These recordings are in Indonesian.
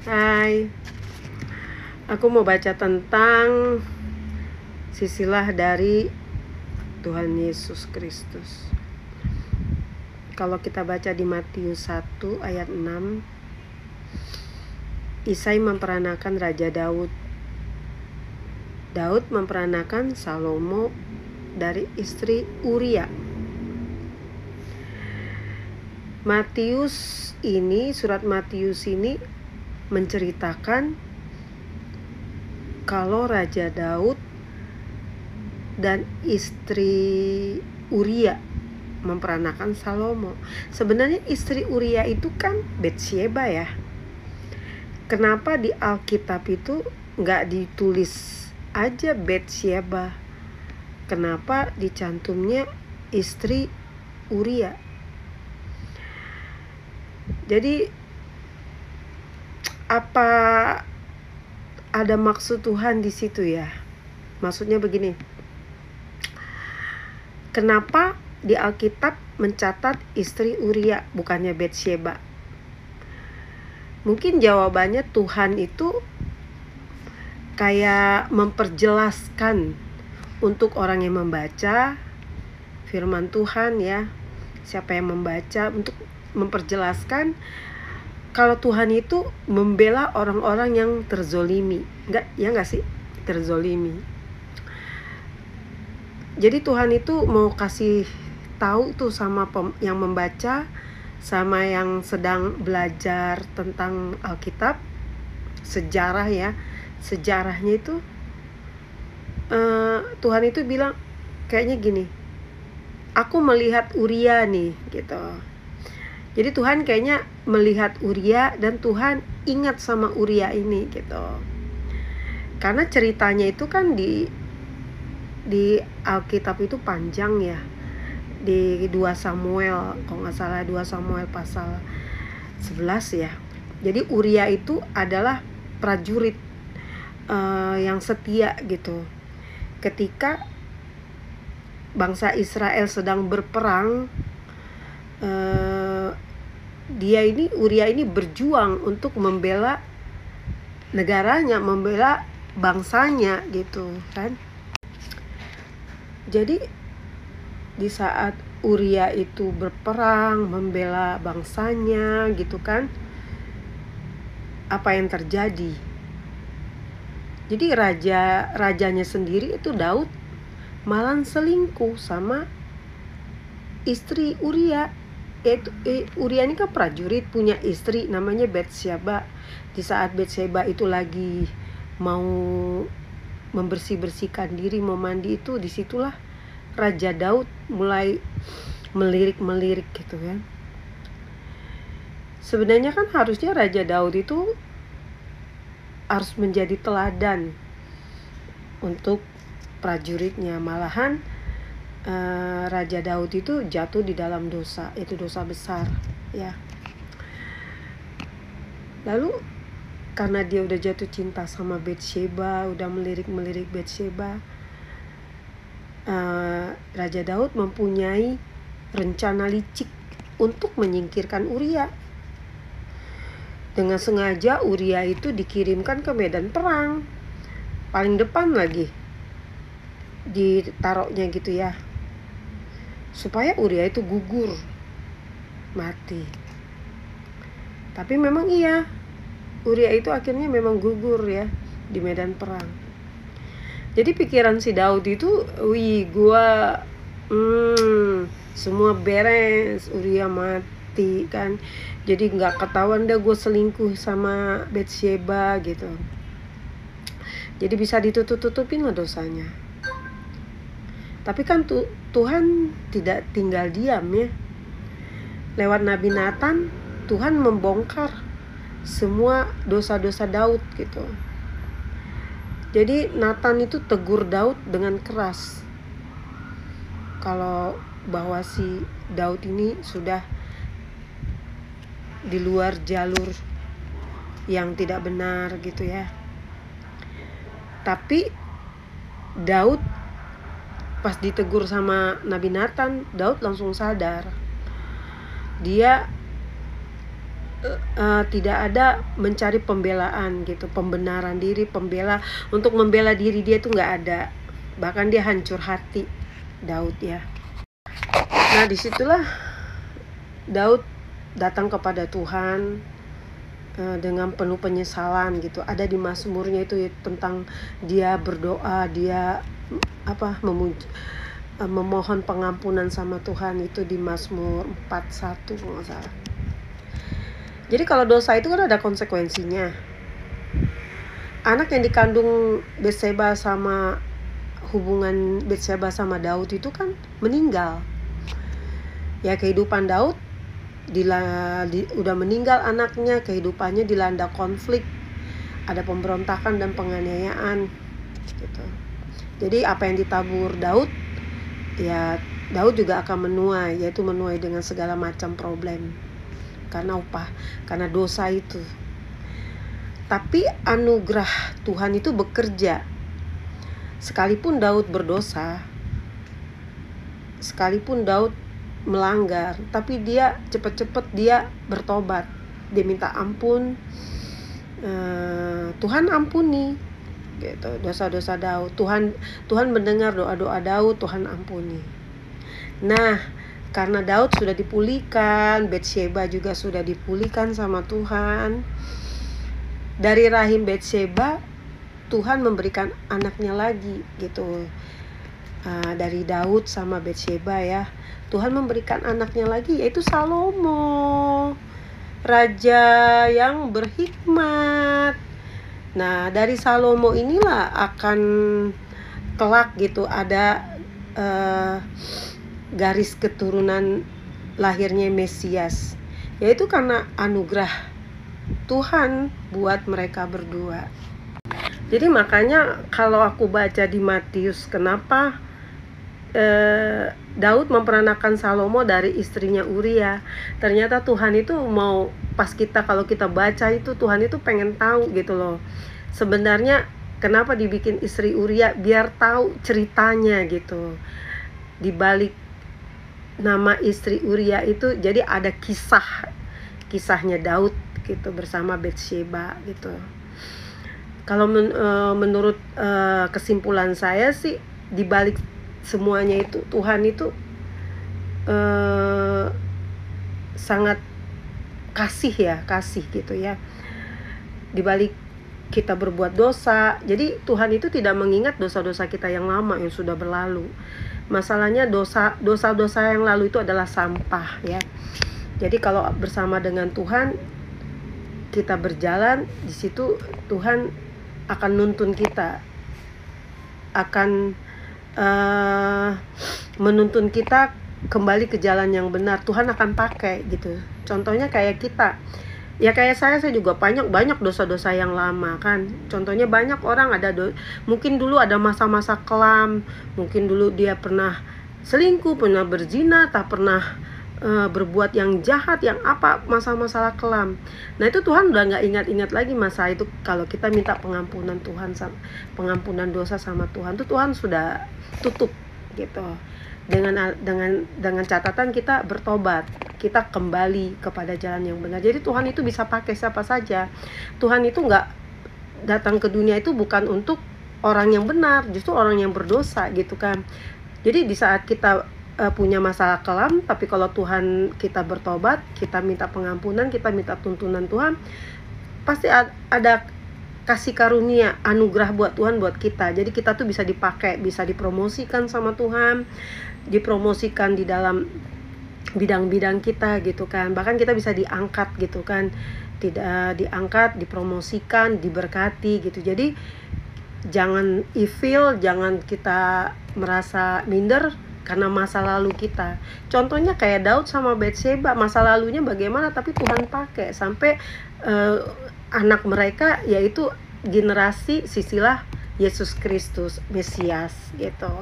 Hai, aku mau baca tentang silsilah dari Tuhan Yesus Kristus. Kalau kita baca di Matius 1 ayat 6, Isai memperanakan Raja Daud. Daud memperanakan Salomo dari istri Uria. Surat Matius ini menceritakan kalau Raja Daud dan istri Uria memperanakan Salomo. Sebenarnya istri Uria itu kan Batsyeba ya. Kenapa di Alkitab itu nggak ditulis aja Batsyeba? Kenapa dicantumnya istri Uria? Jadi apa ada maksud Tuhan di situ ya? Maksudnya begini. Kenapa di Alkitab mencatat istri Uria bukannya Batsyeba? Mungkin jawabannya Tuhan itu kayak memperjelaskan untuk orang yang membaca firman Tuhan ya. Siapa yang membaca untuk memperjelaskan kalau Tuhan itu membela orang-orang yang terzolimi. Enggak sih? Terzolimi. Jadi Tuhan itu mau kasih tahu tuh sama yang membaca, sama yang sedang belajar tentang Alkitab, sejarah ya. Sejarahnya itu Tuhan itu bilang kayaknya gini, aku melihat Uria nih gitu. Jadi Tuhan kayaknya melihat Uria dan Tuhan ingat sama Uria ini gitu. Karena ceritanya itu kan di Alkitab itu panjang ya. Di 2 Samuel, kalau nggak salah 2 Samuel pasal 11 ya. Jadi Uria itu adalah prajurit yang setia gitu. Ketika bangsa Israel sedang berperang, Uria ini berjuang untuk membela negaranya, membela bangsanya gitu kan. Jadi di saat Uria itu berperang membela bangsanya gitu kan, apa yang terjadi? Jadi rajanya sendiri itu Daud malah selingkuh sama istri Uria. Uria ini kan prajurit, punya istri namanya Batsyeba. Di saat Batsyeba itu lagi mau membersihkan diri, mau mandi, itu disitulah Raja Daud mulai melirik gitu kan. Sebenarnya kan harusnya Raja Daud itu harus menjadi teladan untuk prajuritnya. Malahan Raja Daud itu jatuh di dalam dosa, itu dosa besar ya. Lalu karena dia udah jatuh cinta sama Batsyeba, udah melirik Batsyeba, Raja Daud mempunyai rencana licik untuk menyingkirkan Uria. Dengan sengaja Uria itu dikirimkan ke medan perang, paling depan lagi ditaruhnya gitu ya, supaya Uria itu gugur mati. Tapi memang iya, Uria itu akhirnya memang gugur ya di medan perang. Jadi pikiran si Daud itu, semua beres, Uria mati kan. Jadi nggak ketahuan dah gue selingkuh sama Batsyeba gitu. Jadi bisa ditutup-tutupin lah dosanya. Tapi kan Tuhan tidak tinggal diam ya. Lewat Nabi Nathan, Tuhan membongkar semua dosa-dosa Daud gitu. Jadi Nathan itu tegur Daud dengan keras. Kalau bahwa si Daud ini sudah di luar jalur yang tidak benar gitu ya. Tapi Daud pas ditegur sama Nabi Nathan, Daud langsung sadar. Dia tidak ada mencari pembelaan gitu, pembenaran diri, untuk membela diri dia itu nggak ada. Bahkan dia hancur hati, Daud ya. Nah disitulah Daud datang kepada Tuhan dengan penuh penyesalan gitu. Ada di Mazmurnya itu tentang dia berdoa, dia memohon pengampunan sama Tuhan, itu di Mazmur 41 kalau nggak salah. Jadi kalau dosa itu kan ada konsekuensinya. Anak yang dikandung Betseba sama hubungan Betseba sama Daud itu kan meninggal. Ya kehidupan Daud udah meninggal anaknya, kehidupannya dilanda konflik, ada pemberontakan dan penganiayaan gitu. Jadi apa yang ditabur Daud, ya Daud juga akan menuai, yaitu menuai dengan segala macam problem karena dosa itu. Tapi anugerah Tuhan itu bekerja. Sekalipun Daud berdosa, sekalipun Daud melanggar, tapi dia cepat-cepat dia bertobat, dia minta ampun, Tuhan ampuni gitu dosa-dosa Daud. Tuhan mendengar doa-doa Daud, Tuhan ampuni. Nah karena Daud sudah dipulihkan, Betseba juga sudah dipulihkan sama Tuhan, dari rahim Betseba Tuhan memberikan anaknya lagi gitu. Dari Daud sama Betseba ya, Tuhan memberikan anaknya lagi, yaitu Salomo, raja yang berhikmat. Nah dari Salomo inilah akan kelak gitu ada garis keturunan lahirnya Mesias, yaitu karena anugerah Tuhan buat mereka berdua. Jadi makanya kalau aku baca di Matius, kenapa Daud memperanakan Salomo dari istrinya Uria. Ternyata Tuhan itu mau, kalau kita baca itu, Tuhan itu pengen tahu gitu loh, sebenarnya kenapa dibikin istri Uria, biar tahu ceritanya gitu. Di balik nama istri Uria itu jadi ada kisahnya Daud gitu bersama Betseba gitu. Kalau menurut kesimpulan saya sih, di balik semuanya itu Tuhan itu sangat kasih gitu ya. Di balik kita berbuat dosa, jadi Tuhan itu tidak mengingat dosa-dosa kita yang lama yang sudah berlalu. Masalahnya dosa-dosa yang lalu itu adalah sampah ya. Jadi kalau bersama dengan Tuhan kita berjalan, di situ Tuhan akan nuntun kita, akan menuntun kita kembali ke jalan yang benar. Tuhan akan pakai gitu. Contohnya kayak kita, ya kayak saya juga banyak dosa-dosa yang lama kan. Contohnya banyak orang mungkin dulu ada masa-masa kelam, mungkin dulu dia pernah selingkuh, pernah berzina, tak pernah berbuat yang jahat, yang masa-masalah kelam. Nah itu Tuhan udah nggak ingat-ingat lagi masa itu. Kalau kita minta pengampunan Tuhan, pengampunan dosa sama Tuhan, tuh Tuhan sudah tutup gitu. Dengan catatan kita bertobat, kita kembali kepada jalan yang benar. Jadi Tuhan itu bisa pakai siapa saja. Tuhan itu nggak datang ke dunia itu bukan untuk orang yang benar, justru orang yang berdosa gitu kan. Jadi di saat kita punya masalah kelam, tapi kalau Tuhan kita bertobat, kita minta pengampunan, kita minta tuntunan Tuhan, pasti ada kasih karunia, anugerah buat Tuhan buat kita. Jadi kita tuh bisa dipakai, bisa dipromosikan sama Tuhan, dipromosikan di dalam bidang-bidang kita gitu kan. Bahkan kita bisa diangkat gitu kan, tidak diangkat, dipromosikan, diberkati gitu. Jadi jangan evil, jangan kita merasa minder karena masa lalu kita. Contohnya kayak Daud sama Betseba, masa lalunya bagaimana, tapi Tuhan pakai sampai anak mereka, yaitu generasi sisilah Yesus Kristus, Mesias gitu.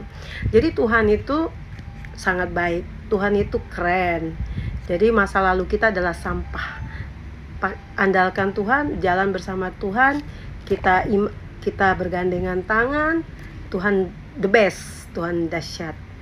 Jadi Tuhan itu sangat baik, Tuhan itu keren. Jadi masa lalu kita adalah sampah. Andalkan Tuhan, jalan bersama Tuhan, kita bergandengan tangan. Tuhan the best, Tuhan dahsyat.